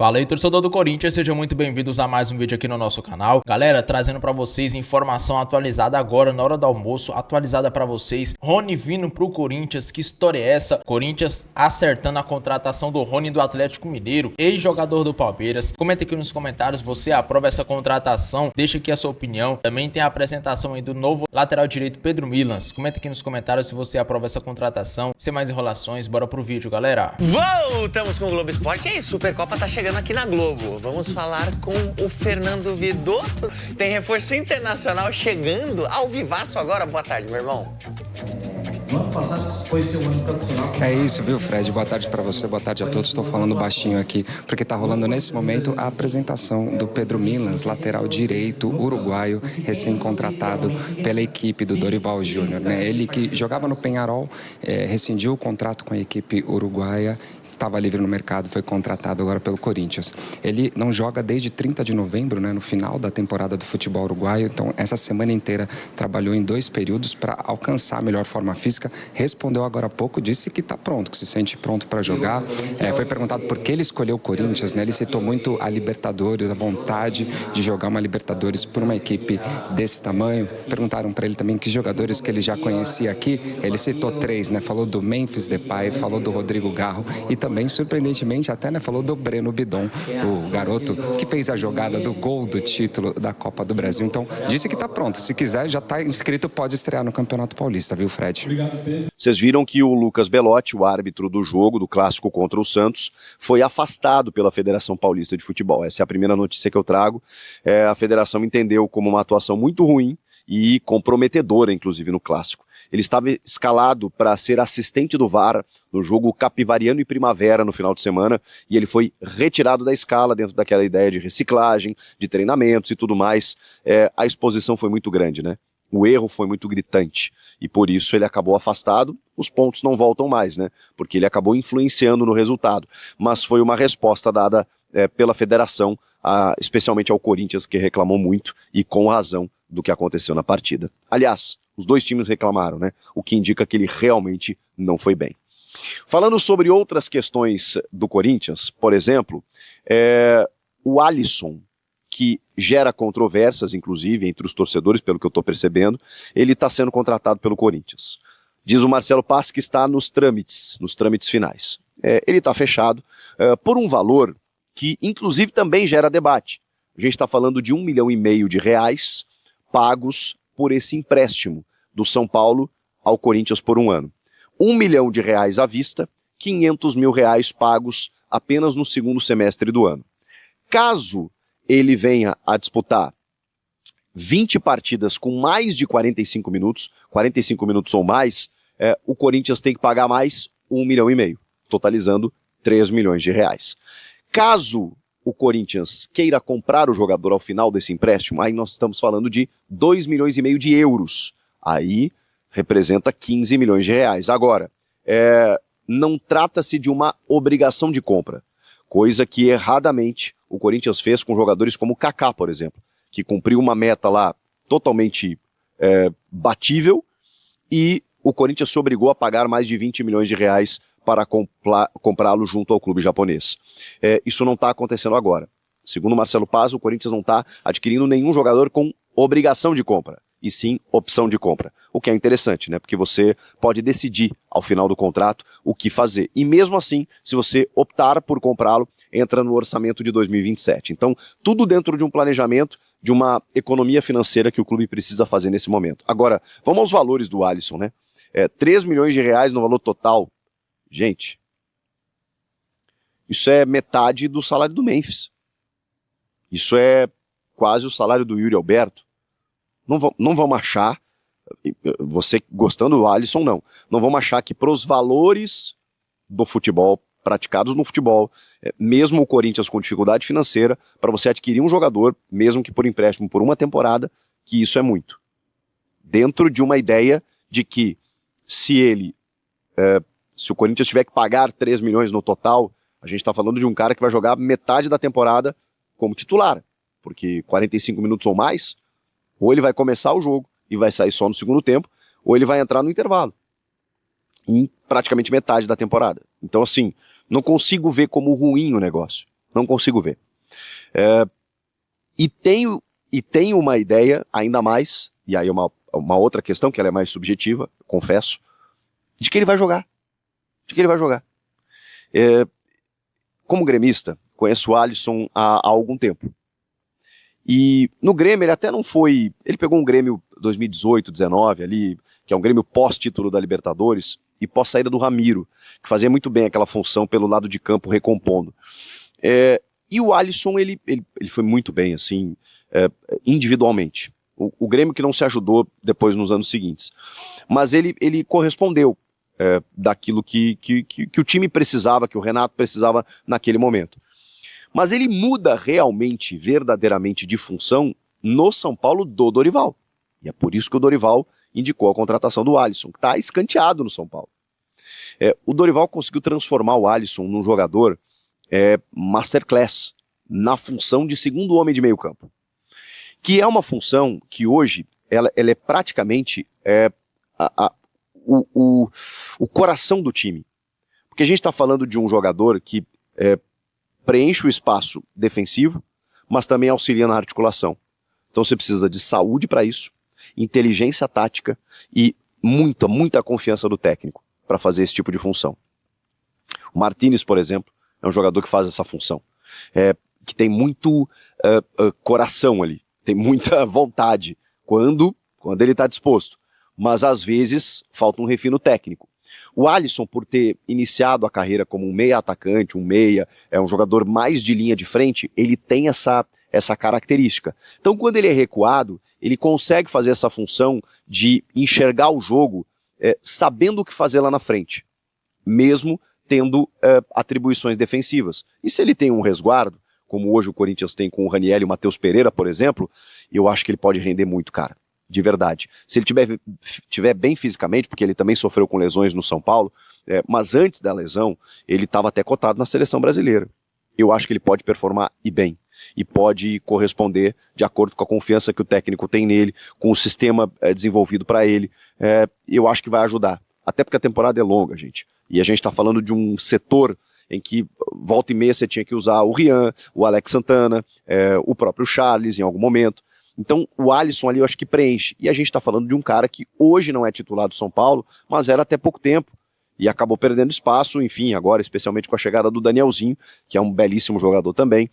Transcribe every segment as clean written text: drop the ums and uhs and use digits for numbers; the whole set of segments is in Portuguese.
Fala aí, torcedor do Corinthians, sejam muito bem-vindos a mais um vídeo aqui no nosso canal. Galera, trazendo pra vocês informação atualizada agora, na hora do almoço, atualizada pra vocês. Rony vindo pro Corinthians, que história é essa? Corinthians acertando a contratação do Rony do Atlético Mineiro, ex-jogador do Palmeiras. Comenta aqui nos comentários, você aprova essa contratação? Deixa aqui a sua opinião. Também tem a apresentação aí do novo lateral direito Pedro Milans. Comenta aqui nos comentários se você aprova essa contratação. Sem mais enrolações, bora pro vídeo, galera. Voltamos com o Globo Esporte. E aí, Supercopa tá chegando aqui na Globo. Vamos falar com o Fernando Vidotto. Tem reforço internacional chegando ao vivaço agora. Boa tarde, meu irmão. No ano passado foi seu ano profissional. É isso, viu, Fred? Boa tarde pra você, boa tarde a todos. Estou falando baixinho aqui, porque tá rolando nesse momento a apresentação do Pedro Milans, lateral direito uruguaio, recém-contratado pela equipe do Dorival Júnior, né? Ele que jogava no Peñarol, rescindiu o contrato com a equipe uruguaia, estava livre no mercado, foi contratado agora pelo Corinthians. Ele não joga desde 30 de novembro, né, no final da temporada do futebol uruguaio, então essa semana inteira trabalhou em 2 períodos para alcançar a melhor forma física. Respondeu agora há pouco, disse que está pronto, que se sente pronto para jogar. Foi perguntado por que ele escolheu o Corinthians, né? Ele citou muito a Libertadores, a vontade de jogar uma Libertadores por uma equipe desse tamanho. Perguntaram para ele também que jogadores que ele já conhecia aqui. Ele citou 3, né? Falou do Memphis Depay, falou do Rodrigo Garro e também, surpreendentemente, até, né, falou do Breno Bidon, o garoto que fez a jogada do gol do título da Copa do Brasil. Então, disse que está pronto. Se quiser, já está inscrito, pode estrear no Campeonato Paulista, viu, Fred? Vocês viram que o Lucas Belotti, o árbitro do jogo, do clássico contra o Santos, foi afastado pela Federação Paulista de Futebol. Essa é a primeira notícia que eu trago. A federação entendeu como uma atuação muito ruim e comprometedora, inclusive, no clássico. Ele estava escalado para ser assistente do VAR no jogo Capivariano e Primavera no final de semana, e ele foi retirado da escala dentro daquela ideia de reciclagem, de treinamentos e tudo mais. A exposição foi muito grande, né? O erro foi muito gritante, e por isso ele acabou afastado. Os pontos não voltam mais, né? Porque ele acabou influenciando no resultado. Mas foi uma resposta dada pela federação, especialmente ao Corinthians, que reclamou muito, e com razão, do que aconteceu na partida. Aliás, os 2 times reclamaram, né? O que indica que ele realmente não foi bem. Falando sobre outras questões do Corinthians, por exemplo, o Alisson, que gera controvérsias, inclusive, entre os torcedores, pelo que eu estou percebendo, ele está sendo contratado pelo Corinthians. Diz o Marcelo Paz que está nos trâmites finais. Ele está fechado por um valor que, inclusive, também gera debate. A gente está falando de R$1,5 milhão pagos por esse empréstimo do São Paulo ao Corinthians por um ano. R$1 milhão à vista, R$500 mil pagos apenas no segundo semestre do ano. Caso ele venha a disputar 20 partidas com mais de 45 minutos ou mais, o Corinthians tem que pagar mais R$1,5 milhão, totalizando R$3 milhões. Caso o Corinthians queira comprar o jogador ao final desse empréstimo, aí nós estamos falando de R$2,5 milhões. Aí representa R$15 milhões. Agora, não trata-se de uma obrigação de compra, coisa que erradamente o Corinthians fez com jogadores como o Kaká, por exemplo, que cumpriu uma meta lá totalmente batível, e o Corinthians se obrigou a pagar mais de R$20 milhões para comprá-lo junto ao clube japonês. Isso não está acontecendo agora. Segundo Marcelo Paz, o Corinthians não está adquirindo nenhum jogador com obrigação de compra, e sim opção de compra. O que é interessante, né? Porque você pode decidir ao final do contrato o que fazer. E mesmo assim, se você optar por comprá-lo, entra no orçamento de 2027. Então, tudo dentro de um planejamento, de uma economia financeira que o clube precisa fazer nesse momento. Agora, vamos aos valores do Alisson, né? R$3 milhões no valor total. Gente, isso é metade do salário do Memphis. Isso é quase o salário do Yuri Alberto. Não vamos achar, você gostando do Alisson, não vamos achar que para os valores do futebol, praticados no futebol, mesmo o Corinthians com dificuldade financeira, para você adquirir um jogador, mesmo que por empréstimo por uma temporada, que isso é muito. Dentro de uma ideia de que se o Corinthians tiver que pagar 3 milhões no total, a gente está falando de um cara que vai jogar metade da temporada como titular, porque 45 minutos ou mais, ou ele vai começar o jogo e vai sair só no segundo tempo, ou ele vai entrar no intervalo, em praticamente metade da temporada. Então, assim, não consigo ver como ruim o negócio. Não consigo ver. E tenho uma ideia, ainda mais, e aí é uma outra questão, que ela é mais subjetiva, confesso, de que ele vai jogar. Como gremista, conheço o Alisson há algum tempo. E no Grêmio ele até não foi... Ele pegou um Grêmio 2018, 19 ali, que é um Grêmio pós-título da Libertadores, e pós-saída do Ramiro, que fazia muito bem aquela função pelo lado de campo recompondo. E o Alisson, ele foi muito bem, assim, individualmente. O Grêmio que não se ajudou depois nos anos seguintes. Mas ele correspondeu daquilo que o time precisava, que o Renato precisava naquele momento. Mas ele muda realmente, verdadeiramente de função no São Paulo do Dorival. E é por isso que o Dorival indicou a contratação do Alisson, que está escanteado no São Paulo. O Dorival conseguiu transformar o Alisson num jogador masterclass, na função de segundo homem de meio campo. Que é uma função que hoje, ela é praticamente o coração do time. Porque a gente está falando de um jogador que preenche o espaço defensivo, mas também auxilia na articulação. Então você precisa de saúde para isso, inteligência tática e muita confiança do técnico para fazer esse tipo de função. O Martínez, por exemplo, é um jogador que faz essa função, que tem muito coração ali, tem muita vontade quando ele está disposto, mas às vezes falta um refino técnico. O Alisson, por ter iniciado a carreira como um meia atacante, um meia, é um jogador mais de linha de frente, ele tem essa característica. Então quando ele é recuado, ele consegue fazer essa função de enxergar o jogo sabendo o que fazer lá na frente, mesmo tendo atribuições defensivas. E se ele tem um resguardo, como hoje o Corinthians tem com o Raniel e o Matheus Pereira, por exemplo, eu acho que ele pode render muito, cara. De verdade. Se ele tiver bem fisicamente, porque ele também sofreu com lesões no São Paulo, mas antes da lesão, ele estava até cotado na seleção brasileira. Eu acho que ele pode performar e bem. E pode corresponder de acordo com a confiança que o técnico tem nele, com o sistema desenvolvido para ele. Eu acho que vai ajudar. Até porque a temporada é longa, gente. E a gente está falando de um setor em que volta e meia você tinha que usar o Rian, o Alex Santana, o próprio Charles em algum momento. Então o Alisson ali eu acho que preenche. E a gente está falando de um cara que hoje não é titular do São Paulo, mas era até pouco tempo. E acabou perdendo espaço, enfim, agora especialmente com a chegada do Danielzinho, que é um belíssimo jogador também.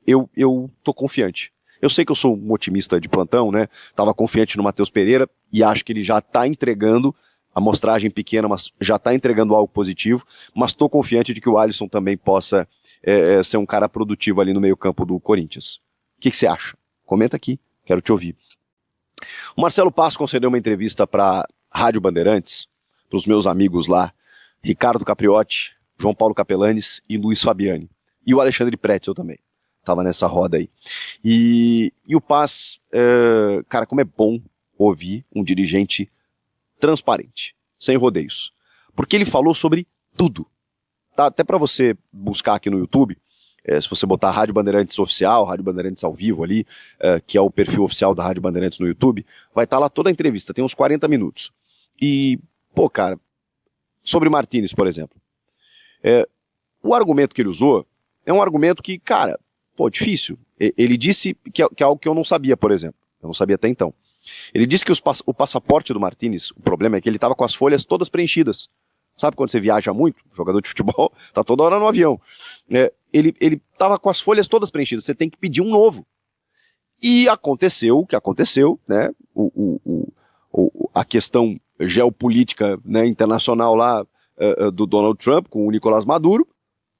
Eu tô confiante. Eu sei que eu sou um otimista de plantão, né? Tava confiante no Matheus Pereira e acho que ele já tá entregando, amostragem pequena, mas já tá entregando algo positivo, mas tô confiante de que o Alisson também possa ser um cara produtivo ali no meio campo do Corinthians. O que você acha? Comenta aqui, quero te ouvir. O Marcelo Passo concedeu uma entrevista para Rádio Bandeirantes, para os meus amigos lá, Ricardo Capriotti, João Paulo Capelanes e Luiz Fabiani. E o Alexandre Pretzel também, estava nessa roda aí. E o Paz, cara, como é bom ouvir um dirigente transparente, sem rodeios. Porque ele falou sobre tudo. Tá? Até para você buscar aqui no YouTube, se você botar Rádio Bandeirantes Oficial, Rádio Bandeirantes ao vivo ali, que é o perfil oficial da Rádio Bandeirantes no YouTube, vai estar lá toda a entrevista, tem uns 40 minutos. E, pô, cara, sobre Martínez, por exemplo, o argumento que ele usou é um argumento que, cara, pô, difícil. Ele disse que é algo que eu não sabia, por exemplo. Eu não sabia até então. Ele disse que o passaporte do Martínez, o problema é que ele estava com as folhas todas preenchidas. Sabe quando você viaja muito, jogador de futebol, tá toda hora no avião. Ele estava com as folhas todas preenchidas, você tem que pedir um novo. E aconteceu o que aconteceu, né? A questão geopolítica, né, internacional lá do Donald Trump com o Nicolás Maduro,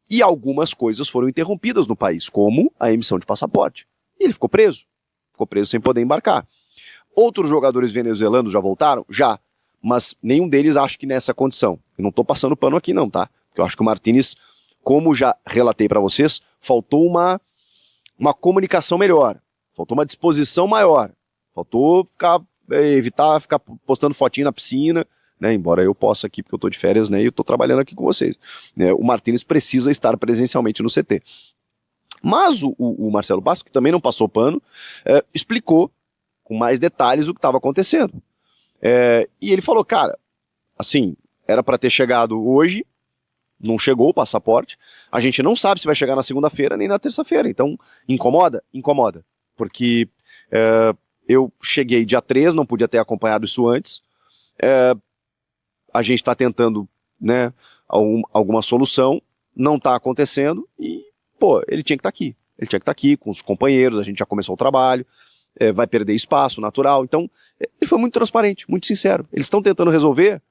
e algumas coisas foram interrompidas no país, como a emissão de passaporte. E ele ficou preso sem poder embarcar. Outros jogadores venezuelanos já voltaram? Já, mas nenhum deles acha que nessa condição. Eu não estou passando pano aqui não, tá? Porque eu acho que o Martínez, como já relatei para vocês, faltou uma comunicação melhor, faltou uma disposição maior, faltou evitar ficar postando fotinho na piscina, né? Embora eu possa aqui, porque eu estou de férias, né? E eu estou trabalhando aqui com vocês. O Martínez precisa estar presencialmente no CT. Mas o Marcelo Basso, que também não passou pano, explicou com mais detalhes o que estava acontecendo. E ele falou, cara, assim, era para ter chegado hoje, não chegou o passaporte, a gente não sabe se vai chegar na segunda-feira nem na terça-feira, então incomoda? Incomoda, porque eu cheguei dia 3, não podia ter acompanhado isso antes, a gente está tentando, né, alguma solução, não está acontecendo e, pô, ele tinha que estar aqui. Ele tinha que estar aqui com os companheiros, a gente já começou o trabalho, vai perder espaço natural. Então, ele foi muito transparente, muito sincero. Eles estão tentando resolver.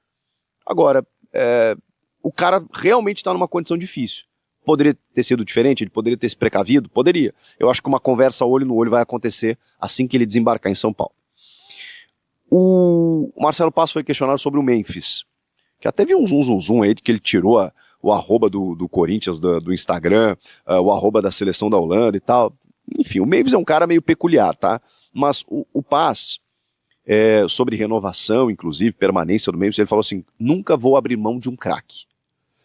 Agora, o cara realmente está numa condição difícil. Poderia ter sido diferente? Ele poderia ter se precavido? Poderia. Eu acho que uma conversa olho no olho vai acontecer assim que ele desembarcar em São Paulo. O Marcelo Paes foi questionado sobre o Memphis, que até vi um zum aí de que ele tirou o arroba do Corinthians do Instagram, o arroba da seleção da Holanda e tal. Enfim, o Memphis é um cara meio peculiar, tá? Mas o Paes, sobre renovação, inclusive, permanência do Memphis, ele falou assim, nunca vou abrir mão de um craque.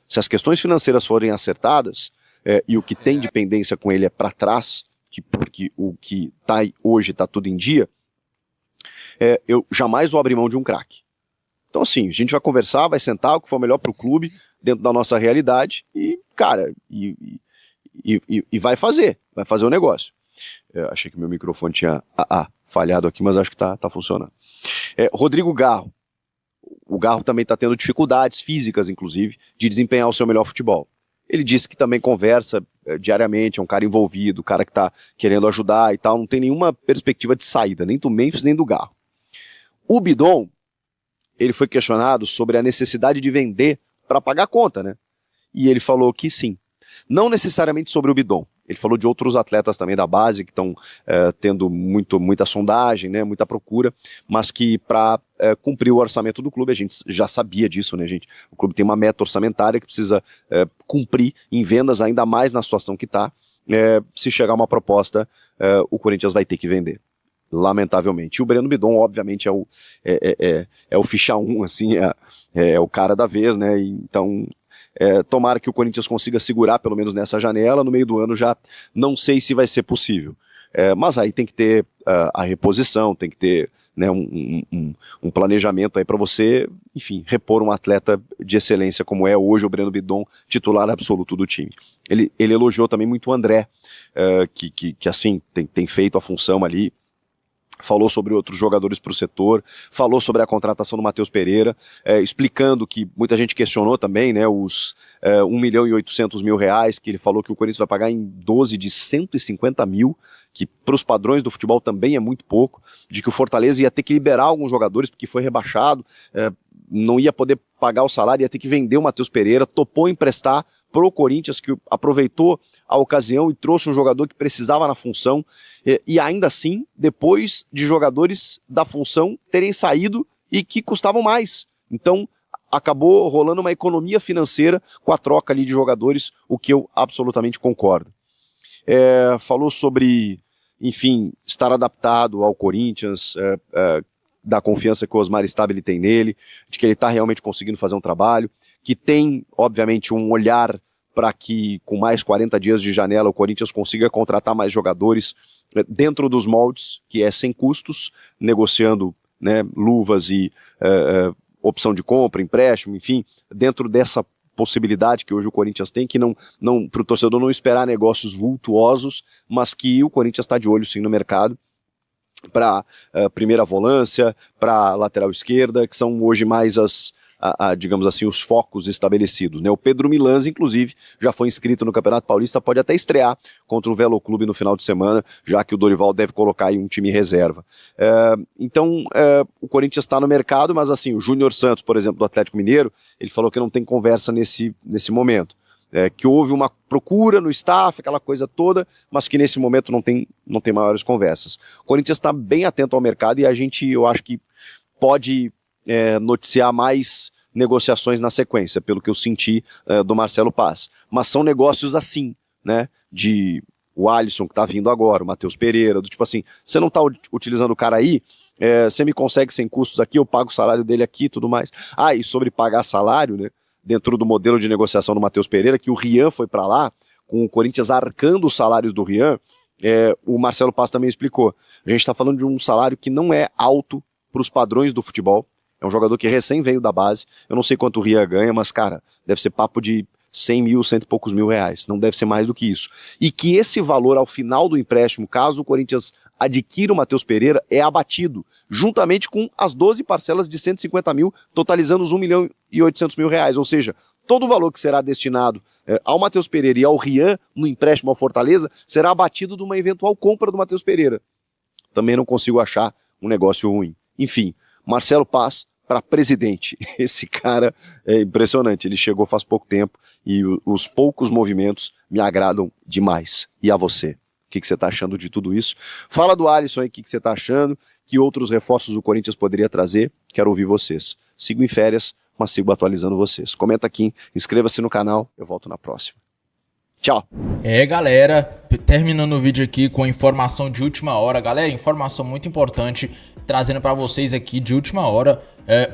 Se as questões financeiras forem acertadas, e o que tem de pendência com ele é para trás, porque o que tá hoje está tudo em dia, eu jamais vou abrir mão de um craque. Então assim, a gente vai conversar, vai sentar, o que for melhor para o clube, dentro da nossa realidade, e cara, vai fazer o negócio. Achei que meu microfone tinha falhado aqui, mas acho que tá funcionando. Rodrigo Garro. O Garro também está tendo dificuldades físicas, inclusive, de desempenhar o seu melhor futebol. Ele disse que também conversa diariamente, é um cara envolvido, um cara que está querendo ajudar e tal, não tem nenhuma perspectiva de saída, nem do Memphis, nem do Garro. O Bidon, ele foi questionado sobre a necessidade de vender para pagar a conta, né? E ele falou que sim. Não necessariamente sobre o Bidon. Ele falou de outros atletas também da base que estão tendo muita sondagem, né, muita procura, mas que para cumprir o orçamento do clube, a gente já sabia disso, né, gente? O clube tem uma meta orçamentária que precisa cumprir em vendas, ainda mais na situação que está. Se chegar uma proposta, o Corinthians vai ter que vender. Lamentavelmente. E o Breno Bidon, obviamente, é o ficha 1, assim, é o cara da vez, né? Então, tomara que o Corinthians consiga segurar, pelo menos nessa janela. No meio do ano já não sei se vai ser possível. Mas aí tem que ter a reposição, tem que ter, né, um planejamento aí para você, enfim, repor um atleta de excelência como é hoje o Breno Bidon, titular absoluto do time. Ele elogiou também muito o André, que assim, tem feito a função ali. Falou sobre outros jogadores para o setor, falou sobre a contratação do Matheus Pereira, explicando que muita gente questionou também, né, os 1.800.000 reais, que ele falou que o Corinthians vai pagar em 12 de 150 mil, que para os padrões do futebol também é muito pouco, de que o Fortaleza ia ter que liberar alguns jogadores porque foi rebaixado, não ia poder pagar o salário, ia ter que vender o Matheus Pereira, topou emprestar pro Corinthians, que aproveitou a ocasião e trouxe um jogador que precisava na função, e ainda assim, depois de jogadores da função terem saído e que custavam mais. Então, acabou rolando uma economia financeira com a troca ali de jogadores, o que eu absolutamente concordo. Falou sobre, enfim, estar adaptado ao Corinthians, da confiança que o Osmar Stabile tem nele, de que ele está realmente conseguindo fazer um trabalho, que tem, obviamente, um olhar para que, com mais 40 dias de janela, o Corinthians consiga contratar mais jogadores dentro dos moldes, que é sem custos, negociando, né, luvas e opção de compra, empréstimo, enfim, dentro dessa possibilidade que hoje o Corinthians tem, que não para o torcedor não esperar negócios vultuosos, mas que o Corinthians está de olho sim no mercado, para primeira volância, para lateral esquerda, que são hoje mais digamos assim, os focos estabelecidos, né? O Pedro Milans, inclusive, já foi inscrito no Campeonato Paulista, pode até estrear contra o Velo Clube no final de semana, já que o Dorival deve colocar aí um time reserva. Então, o Corinthians está no mercado, mas assim, o Júnior Santos, por exemplo, do Atlético Mineiro, ele falou que não tem conversa nesse momento. Que houve uma procura no staff, aquela coisa toda, mas que nesse momento não tem maiores conversas. O Corinthians está bem atento ao mercado e eu acho que pode noticiar mais negociações na sequência, pelo que eu senti do Marcelo Paes. Mas são negócios assim, né, de o Alisson que está vindo agora, o Matheus Pereira, do tipo assim, você não está utilizando o cara aí, você me consegue sem custos aqui, eu pago o salário dele aqui e tudo mais. E sobre pagar salário, né, dentro do modelo de negociação do Matheus Pereira, que o Rian foi para lá, com o Corinthians arcando os salários do Rian, o Marcelo Paes também explicou. A gente está falando de um salário que não é alto para os padrões do futebol, é um jogador que recém veio da base, eu não sei quanto o Rian ganha, mas cara, deve ser papo de 100 mil, cento e poucos mil reais. Não deve ser mais do que isso. E que esse valor ao final do empréstimo, caso o Corinthians adquira o Matheus Pereira, é abatido, juntamente com as 12 parcelas de 150 mil, totalizando os 1 milhão e 800 mil reais. Ou seja, todo o valor que será destinado ao Matheus Pereira e ao Rian no empréstimo ao Fortaleza será abatido de uma eventual compra do Matheus Pereira. Também não consigo achar um negócio ruim. Enfim, Marcelo Paz para presidente. Esse cara é impressionante, ele chegou faz pouco tempo e os poucos movimentos me agradam demais. E a você? O que você está achando de tudo isso? Fala do Alisson aí, o que você está achando, que outros reforços o Corinthians poderia trazer, quero ouvir vocês. Sigo em férias, mas sigo atualizando vocês. Comenta aqui, inscreva-se no canal, eu volto na próxima. Tchau! Galera, terminando o vídeo aqui com informação de última hora. Galera, informação muito importante, trazendo para vocês aqui de última hora.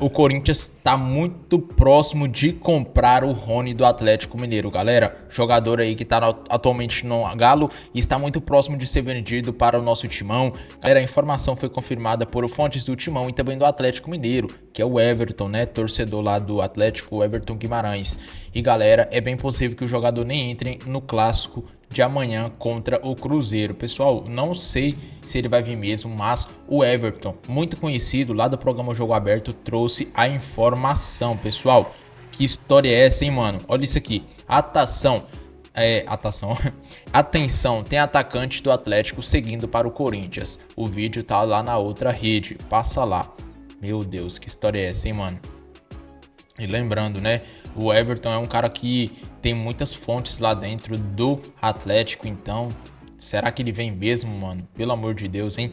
O Corinthians está muito próximo de comprar o Rony do Atlético Mineiro, galera. Jogador aí que está atualmente no Galo e está muito próximo de ser vendido para o nosso Timão. Galera, a informação foi confirmada por fontes do Timão e também do Atlético Mineiro, que é o Everton, né? Torcedor lá do Atlético, o Everton Guimarães. E galera, é bem possível que o jogador nem entre no clássico de amanhã contra o Cruzeiro. Pessoal, não sei se ele vai vir mesmo, mas o Everton, muito conhecido lá do programa Jogo Aberto, trouxe a informação, pessoal. Que história é essa, hein, mano? Olha isso aqui. Atenção, tem atacante do Atlético seguindo para o Corinthians. O vídeo tá lá na outra rede, passa lá. Meu Deus, que história é essa, hein, mano? E lembrando, né, o Everton é um cara que tem muitas fontes lá dentro do Atlético, então será que ele vem mesmo, mano? Pelo amor de Deus, hein?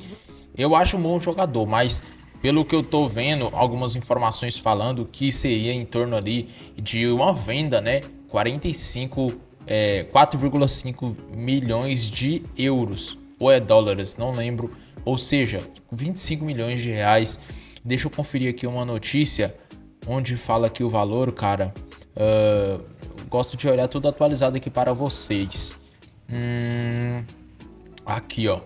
Eu acho um bom jogador, mas pelo que eu tô vendo, algumas informações falando que seria em torno ali de uma venda, né? 4,5 milhões de euros, ou é dólares, não lembro. Ou seja, 25 milhões de reais. Deixa eu conferir aqui uma notícia onde fala aqui o valor, cara. Gosto de olhar tudo atualizado aqui para vocês. Aqui, ó.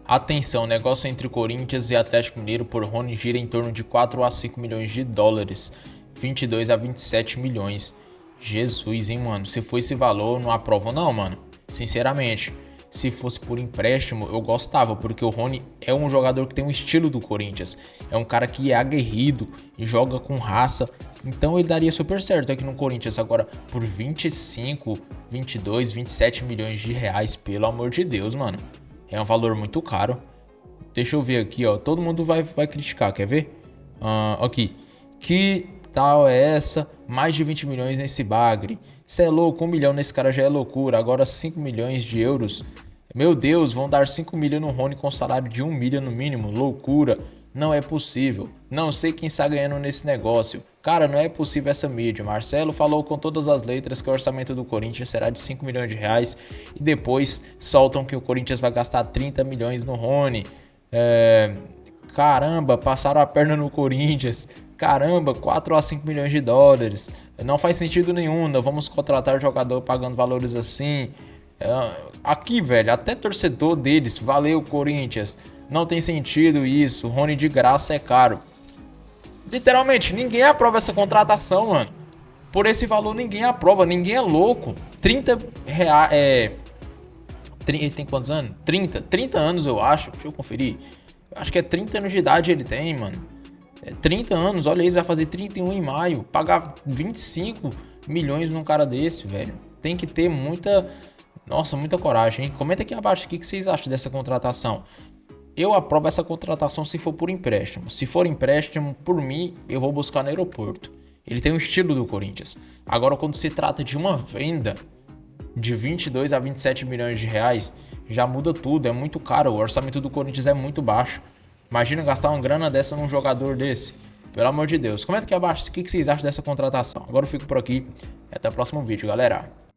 Atenção, negócio entre Corinthians e Atlético Mineiro por Rony gira em torno de 4 a 5 milhões de dólares. 22 a 27 milhões. Jesus, hein, mano. Se for esse valor, não aprovo não, mano. Sinceramente. Se fosse por empréstimo, eu gostava, porque o Rony é um jogador que tem um estilo do Corinthians. É um cara que é aguerrido e joga com raça. Então ele daria super certo aqui no Corinthians. Agora, por 25, 22, 27 milhões de reais, pelo amor de Deus, mano. É um valor muito caro. Deixa eu ver aqui, ó. Todo mundo vai criticar, quer ver? Aqui. Que tal é essa? Mais de 20 milhões nesse bagre. Você é louco, 1 milhão nesse cara já é loucura. Agora 5 milhões de euros. Meu Deus, vão dar 5 milhões no Rony com salário de 1 milhão no mínimo. Loucura. Não é possível. Não sei quem está ganhando nesse negócio. Cara, não é possível essa mídia. Marcelo falou com todas as letras que o orçamento do Corinthians será de 5 milhões de reais. E depois soltam que o Corinthians vai gastar 30 milhões no Rony. Caramba, passaram a perna no Corinthians. Caramba, 4 a 5 milhões de dólares. Não faz sentido nenhum, não vamos contratar jogador pagando valores assim. Aqui, velho, até torcedor deles, valeu Corinthians. Não tem sentido isso, Rony de graça é caro. Literalmente, ninguém aprova essa contratação, mano. Por esse valor ninguém aprova, ninguém é louco. 30 reais, ele tem quantos anos? 30 anos eu acho, deixa eu conferir. Acho que é 30 anos de idade ele tem, mano. 30 anos, olha isso, vai fazer 31 em maio. Pagar 25 milhões num cara desse, velho. Tem que ter muita coragem, hein? Comenta aqui abaixo o que vocês acham dessa contratação. Eu aprovo essa contratação se for por empréstimo. Se for empréstimo, por mim, eu vou buscar no aeroporto. Ele tem o estilo do Corinthians. Agora, quando se trata de uma venda de 22 a 27 milhões de reais, já muda tudo, é muito caro. O orçamento do Corinthians é muito baixo. Imagina gastar uma grana dessa num jogador desse. Pelo amor de Deus. Comenta aqui abaixo o que vocês acham dessa contratação. Agora eu fico por aqui e até o próximo vídeo, galera.